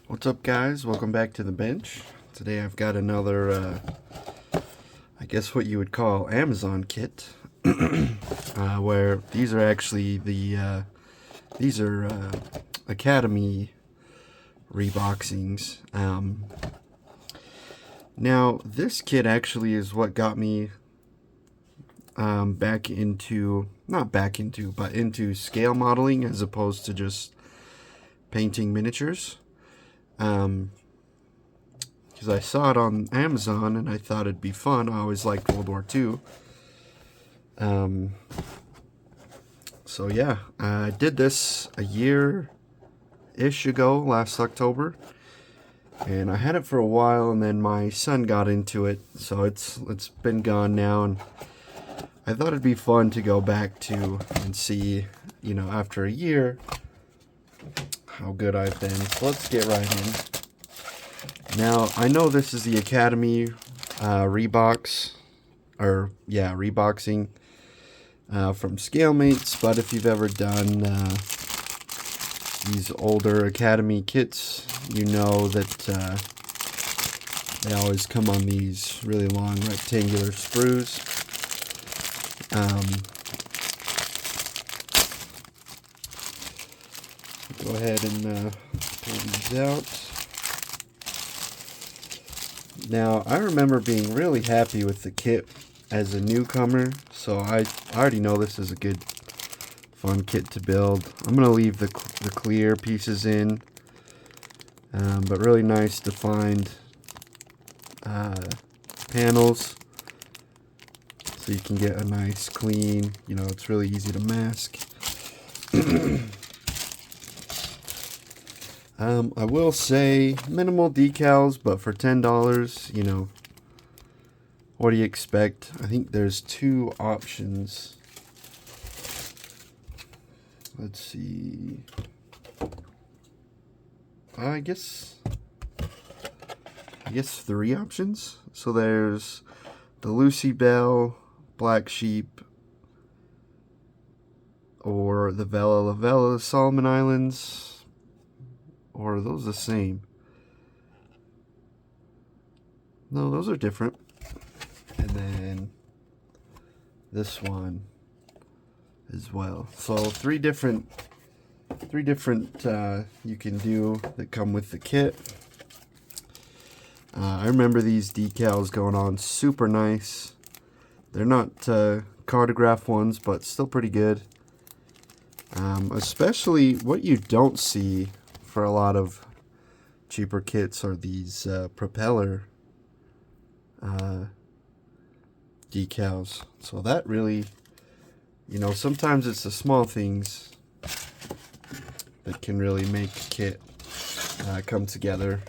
What's up, guys? Welcome back to the bench. Today I've got another, I guess what you would call Amazon kit, where these are actually these are Academy reboxings. Now this kit actually is what got me back into, not back into, but into scale modeling as opposed to just painting miniatures. Because I saw it on Amazon and I thought it'd be fun. I always liked World War II. So yeah, I did this a year-ish ago, last October. And I had it for a while, and then my son got into it, so it's been gone now, and I thought it'd be fun to go back to and see, you know, after a year, how good I've been. So let's get right in. Now, I know this is the Academy reboxing from ScaleMates, but if you've ever done these older Academy kits, you know that they always come on these really long rectangular sprues. Go ahead and pull these out. Now, I remember being really happy with the kit as a newcomer, so I already know this is a good, fun kit to build. I'm going to leave the clear pieces in, but really nice defined panels, so you can get a nice clean, you know, it's really easy to mask. I will say minimal decals, but for $10, you know, what do you expect? I think there's two options. Let's see. I guess three options. So there's the Lucy Bell, Black Sheep, or the Vela Lavella Solomon Islands. Or are those the same? No, those are different. And then this one as well. So three different you can do that come with the kit. I remember these decals going on super nice. They're not cartograph ones, but still pretty good. Especially what you don't see for a lot of cheaper kits are these propeller decals. So that really, you know, sometimes it's the small things that can really make a kit come together.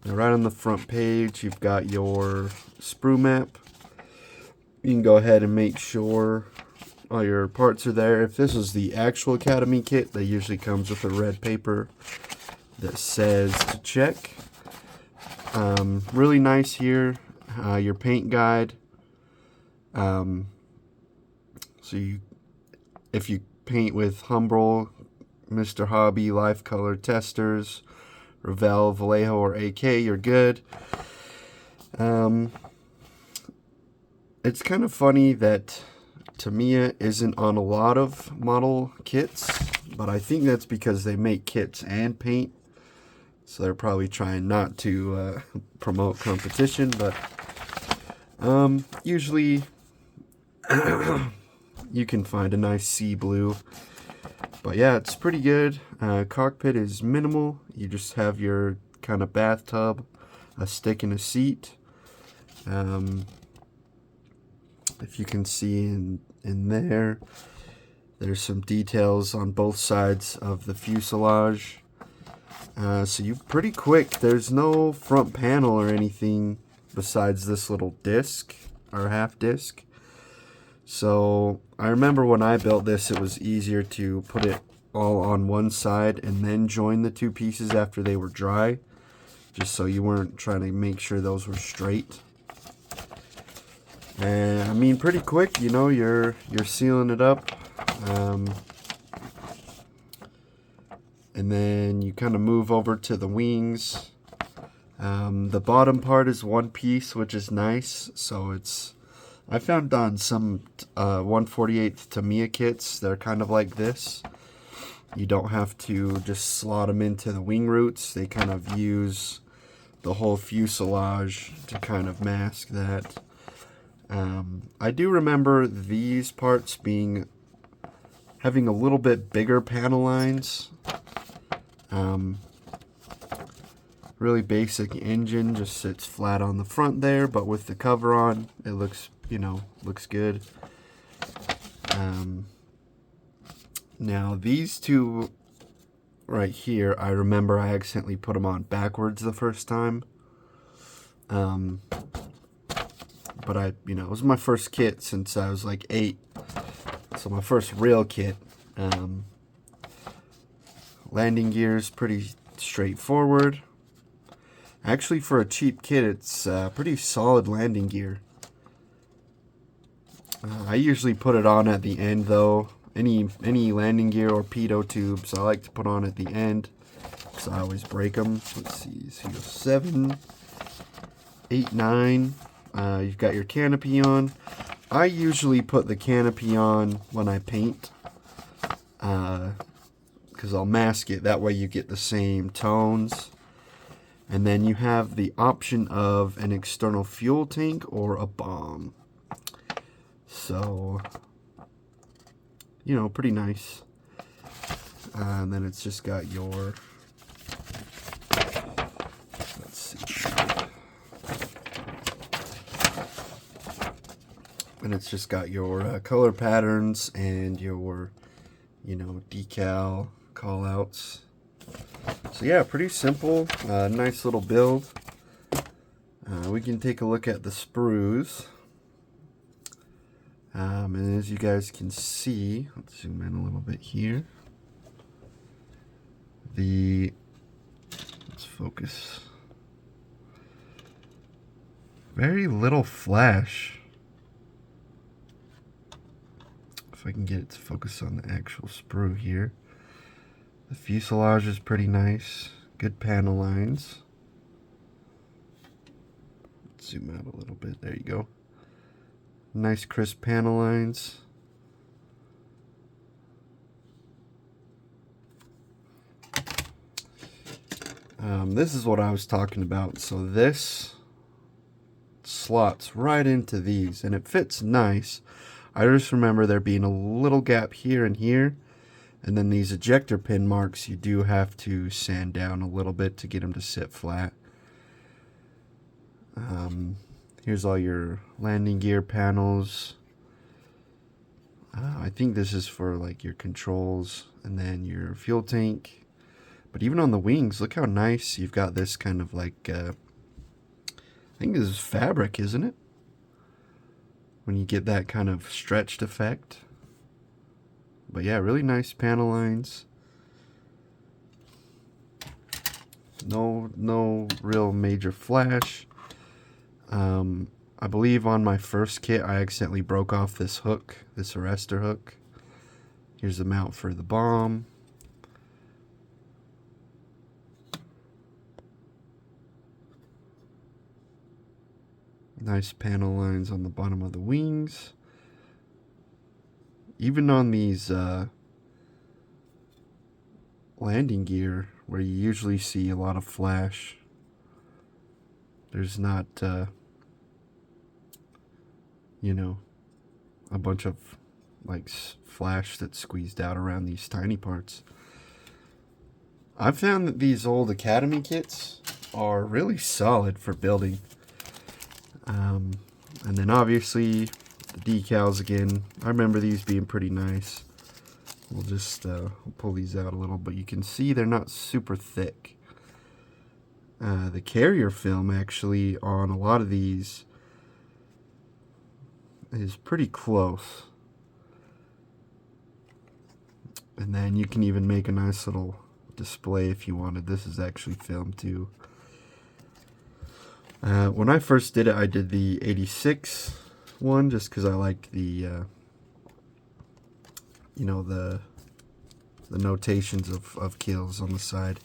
Now, right on the front page, you've got your sprue map. You can go ahead and make sure all your parts are there. If this is the actual Academy kit, they usually comes with a red paper that says to check. Really nice here. Your paint guide. So if you paint with Humbrol, Mr. Hobby, Life Color Testers, Revell, Vallejo, or AK, you're good. It's kind of funny that Tamiya isn't on a lot of model kits, but I think that's because they make kits and paint, so they're probably trying not to promote competition, but usually you can find a nice sea blue. But yeah, it's pretty good. Cockpit is minimal. You just have your kind of bathtub, a stick, and a seat. If you can see in there, there's some details on both sides of the fuselage. So you're pretty quick. There's no front panel or anything besides this little disc or half disc. So I remember when I built this, it was easier to put it all on one side and then join the two pieces after they were dry, just so you weren't trying to make sure those were straight. And I mean, pretty quick, you know, you're sealing it up. And then you kind of move over to the wings. The bottom part is one piece, which is nice. So it's, I found on some 1/48 Tamiya kits, they're kind of like this. You don't have to just slot them into the wing roots. They kind of use the whole fuselage to kind of mask that. I do remember these parts having a little bit bigger panel lines. Really basic engine, just sits flat on the front there, but with the cover on, it looks, looks good. Now these two right here, I remember I accidentally put them on backwards the first time. But it was my first kit since I was like 8. So my first real kit. Landing gear is pretty straightforward. Actually, for a cheap kit, it's pretty solid landing gear. I usually put it on at the end though. Any landing gear or pitot tubes I like to put on at the end, because I always break them. Let's see, so you go 7, 8, 9. You've got your canopy on. I usually put the canopy on when I paint, because I'll mask it. That way you get the same tones. And then you have the option of an external fuel tank or a bomb. So, pretty nice. And then it's just got your, let's see. And it's just got your color patterns and your, decal callouts. So yeah, pretty simple, nice little build. We can take a look at the sprues. And as you guys can see, let's zoom in a little bit here. Let's focus. Very little flash. If I can get it to focus on the actual sprue here. The fuselage is pretty nice. Good panel lines. Let's zoom out a little bit. There you go. Nice crisp panel lines. This is what I was talking about. So this slots right into these and it fits nice. I just remember there being a little gap here and here, and then these ejector pin marks you do have to sand down a little bit to get them to sit flat. Here's all your landing gear panels. I think this is for like your controls, and then your fuel tank. But even on the wings, look how nice you've got this kind of like, I think this is fabric, isn't it? When you get that kind of stretched effect. But yeah, really nice panel lines. No real major flash. I believe on my first kit I accidentally broke off this hook, this arrestor hook. Here's the mount for the bomb. Nice panel lines on the bottom of the wings. Even on these landing gear, where you usually see a lot of flash, there's not, a bunch of like flash that's squeezed out around these tiny parts. I've found that these old Academy kits are really solid for building. And then obviously the decals again. I remember these being pretty nice. We'll just we'll pull these out a little, but you can see they're not super thick. The carrier film actually on a lot of these is pretty close. And then you can even make a nice little display if you wanted. This is actually film too. When I first did it, I did the 86 one just because I like the, the notations of kills on the side.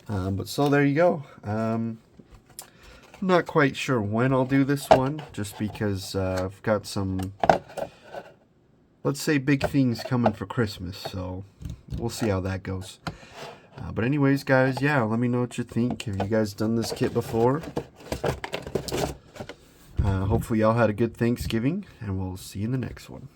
But so there you go. I'm not quite sure when I'll do this one, just because I've got some, let's say, big things coming for Christmas, so we'll see how that goes. But anyways, guys, yeah, let me know what you think. Have you guys done this kit before? Hopefully y'all had a good Thanksgiving, and we'll see you in the next one.